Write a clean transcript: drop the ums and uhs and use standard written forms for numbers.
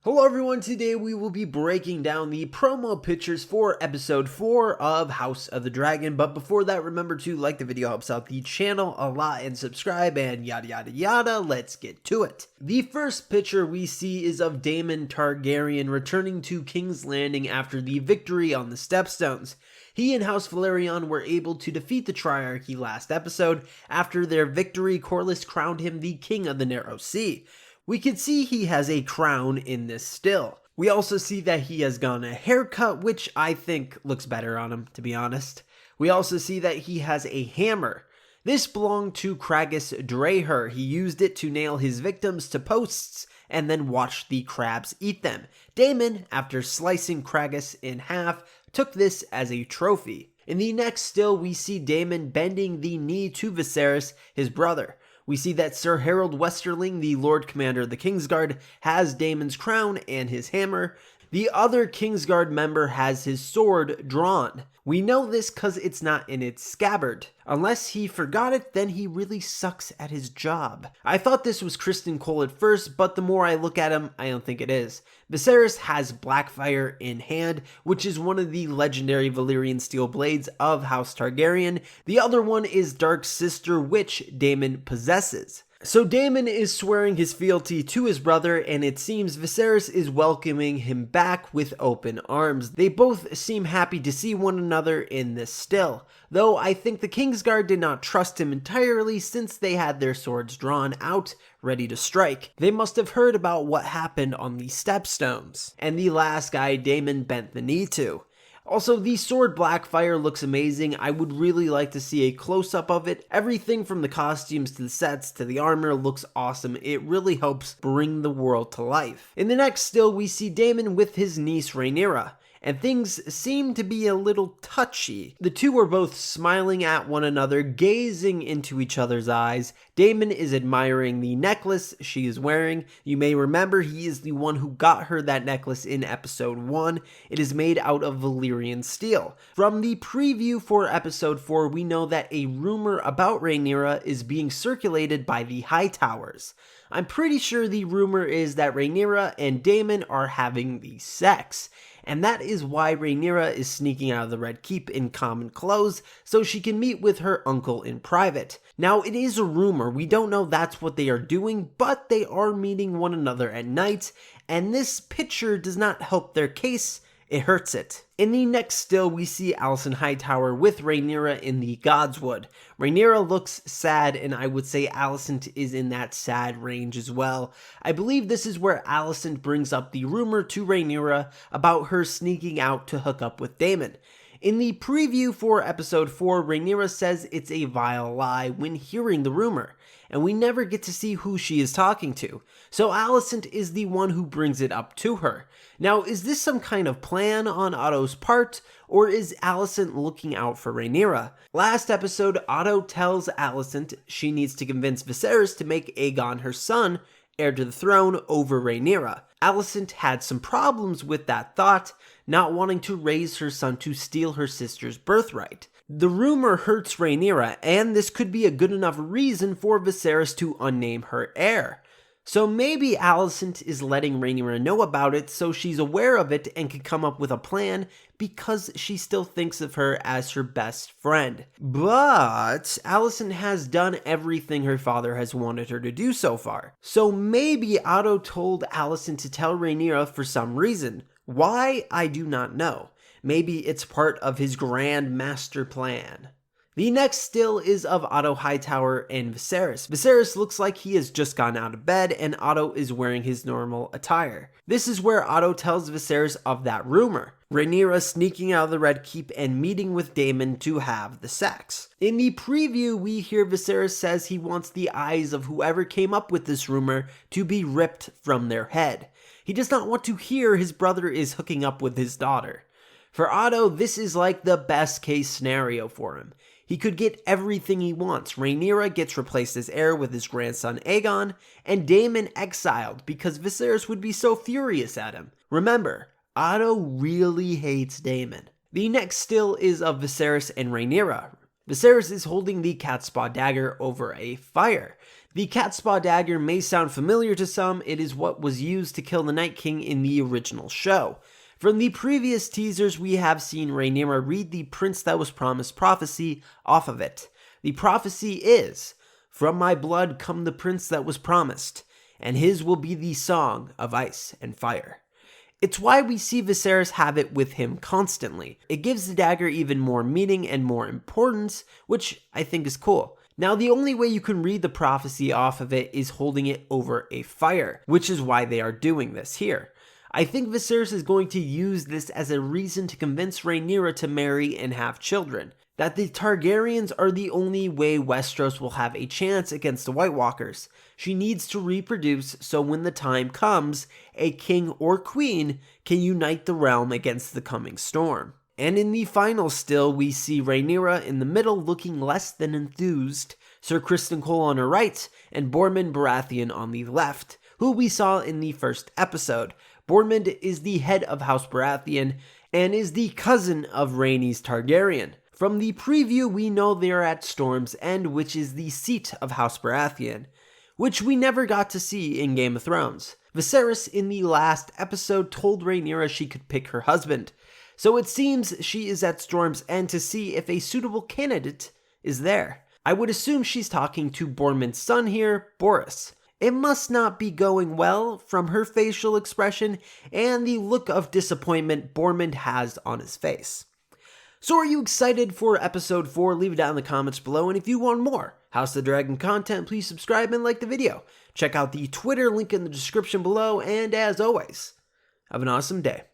Hello everyone, today we will be breaking down the promo pictures for episode 4 of House of the Dragon, but before that remember to like the video, helps out the channel a lot, and subscribe and yada yada yada. Let's get to it. The first picture we see is of Daemon Targaryen returning to King's Landing after the victory on the Stepstones. He and House Velaryon were able to defeat the Triarchy last episode. After their victory, Corlys crowned him the King of the Narrow Sea. We can see he has a crown in this still. We also see that he has gotten a haircut, which I think looks better on him, to be honest. We also see that he has a hammer. This belonged to Craghas Dreher. He used it to nail his victims to posts and then watched the crabs eat them. Daemon, after slicing Craghas in half, took this as a trophy. In the next still, we see Daemon bending the knee to Viserys, his brother. We see that Sir Harold Westerling, the Lord Commander of the Kingsguard, has Daemon's crown and his hammer. The other Kingsguard member has his sword drawn. We know this because it's not in its scabbard. Unless he forgot it, then he really sucks at his job. I thought this was Criston Cole at first, but the more I look at him, I don't think it is. Viserys has Blackfire in hand, which is one of the legendary Valyrian steel blades of House Targaryen. The other one is Dark Sister, which Daemon possesses. So Daemon is swearing his fealty to his brother, and it seems Viserys is welcoming him back with open arms. They both seem happy to see one another in this still, though I think the Kingsguard did not trust him entirely since they had their swords drawn out, ready to strike. They must have heard about what happened on the Stepstones, and the last guy Daemon bent the knee to. Also, the sword Blackfire looks amazing. I would really like to see a close-up of it. Everything from the costumes to the sets to the armor looks awesome. It really helps bring the world to life. In the next still, we see Daemon with his niece Rhaenyra, and things seem to be a little touchy. The two are both smiling at one another, gazing into each other's eyes. Daemon is admiring the necklace she is wearing. You may remember he is the one who got her that necklace in episode 1. It is made out of Valyrian steel. From the preview for episode 4, we know that a rumor about Rhaenyra is being circulated by the Hightowers. I'm pretty sure the rumor is that Rhaenyra and Daemon are having the sex. And that is why Rhaenyra is sneaking out of the Red Keep in common clothes, so she can meet with her uncle in private. Now, it is a rumor, we don't know that's what they are doing, but they are meeting one another at night, and this picture does not help their case, it hurts it. In the next still, we see Alicent Hightower with Rhaenyra in the Godswood. Rhaenyra looks sad, and I would say Alicent is in that sad range as well. I believe this is where Alicent brings up the rumor to Rhaenyra about her sneaking out to hook up with Daemon. In the preview for episode 4, Rhaenyra says it's a vile lie when hearing the rumor, and we never get to see who she is talking to. So Alicent is the one who brings it up to her. Now, is this some kind of plan on Otto's part, or is Alicent looking out for Rhaenyra? Last episode, Otto tells Alicent she needs to convince Viserys to make Aegon, her son, heir to the throne over Rhaenyra. Alicent had some problems with that thought, not wanting to raise her son to steal her sister's birthright. The rumor hurts Rhaenyra, and this could be a good enough reason for Viserys to unname her heir. So maybe Alicent is letting Rhaenyra know about it so she's aware of it and can come up with a plan because she still thinks of her as her best friend. But Alicent has done everything her father has wanted her to do so far. So maybe Otto told Alicent to tell Rhaenyra for some reason. Why? I do not know. Maybe it's part of his grand master plan. The next still is of Otto Hightower and Viserys. Viserys looks like he has just gotten out of bed, and Otto is wearing his normal attire. This is where Otto tells Viserys of that rumor. Rhaenyra sneaking out of the Red Keep and meeting with Daemon to have the sex. In the preview, we hear Viserys says he wants the eyes of whoever came up with this rumor to be ripped from their head. He does not want to hear his brother is hooking up with his daughter. For Otto, this is like the best case scenario for him. He could get everything he wants. Rhaenyra gets replaced as heir with his grandson Aegon, and Daemon exiled because Viserys would be so furious at him. Remember, Otto really hates Daemon. The next still is of Viserys and Rhaenyra. Viserys is holding the Catspaw Dagger over a fire. The Catspaw Dagger may sound familiar to some. It is what was used to kill the Night King in the original show. From the previous teasers, we have seen Rhaenyra read the Prince That Was Promised prophecy off of it. The prophecy is, "From my blood come the prince that was promised, and his will be the song of ice and fire." It's why we see Viserys have it with him constantly. It gives the dagger even more meaning and more importance, which I think is cool. Now, the only way you can read the prophecy off of it is holding it over a fire, which is why they are doing this here. I think Viserys is going to use this as a reason to convince Rhaenyra to marry and have children. That the Targaryens are the only way Westeros will have a chance against the White Walkers. She needs to reproduce so when the time comes, a king or queen can unite the realm against the coming storm. And in the final still, we see Rhaenyra in the middle looking less than enthused, Sir Criston Cole on her right, and Boormund Baratheon on the left, who we saw in the first episode. Boormund is the head of House Baratheon and is the cousin of Rhaenys Targaryen. From the preview, we know they are at Storm's End, which is the seat of House Baratheon, which we never got to see in Game of Thrones. Viserys in the last episode told Rhaenyra she could pick her husband, so it seems she is at Storm's End to see if a suitable candidate is there. I would assume she's talking to Boormund's son here, Boris. It must not be going well from her facial expression and the look of disappointment Boormund has on his face. So are you excited for episode 4? Leave it down in the comments below, and if you want more House of the Dragon content, please subscribe and like the video. Check out the Twitter link in the description below, and as always, have an awesome day.